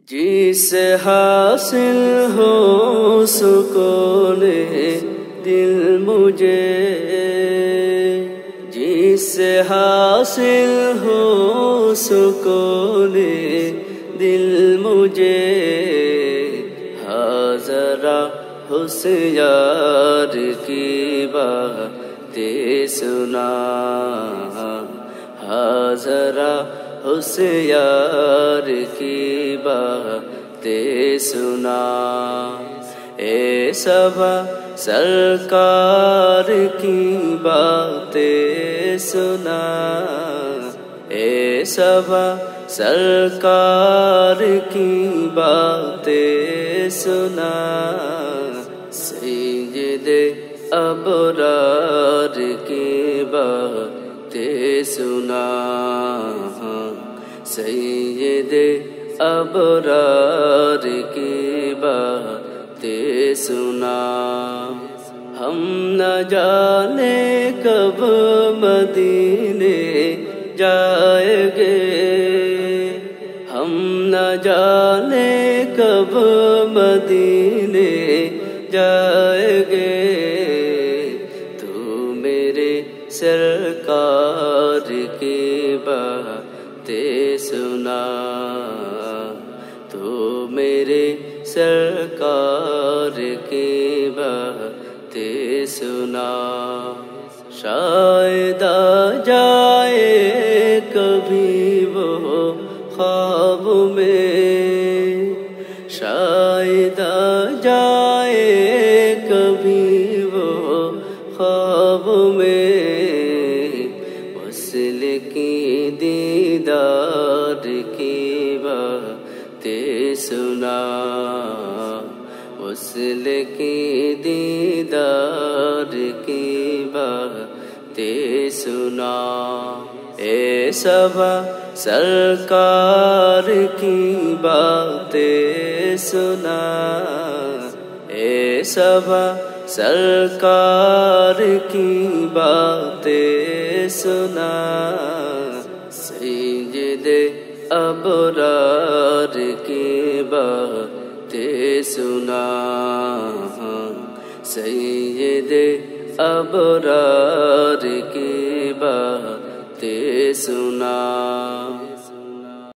جس حاصل ہو سکون دل مجھے، جس حاصل ہو سکون دل مجھے، ذرا حسن یار کی باتیں سنا، ذرا حسن یار کی باتیں سنا، اے صبا سرکار کی باتیں سنا، اے صبا سرکار کی باتیں سنا، سید ابرار کی باتیں سنا، سید ابرار کی باتیں سنا۔ ہم نہ جانے کب مدینے جائیں گے، ہم نہ جانے کب مدینے جائیں گے، تو میرے سرکار کی باتیں سنا، تو میرے سرکار کی باتیں سنا۔ شاید آ جائے کبھی وہ خواب میں، شاید آ جائے کبھی وہ خواب میں، وصل کی دیدار کی باتیں سنا، وصل کی دیدار کی باتیں سنا، اے صبا سرکار کی باتیں سنا، اے صبا سرکار کی باتیں سنا، سید ابرار کی باتیں سنا، سید ابرار کی باتیں سنا۔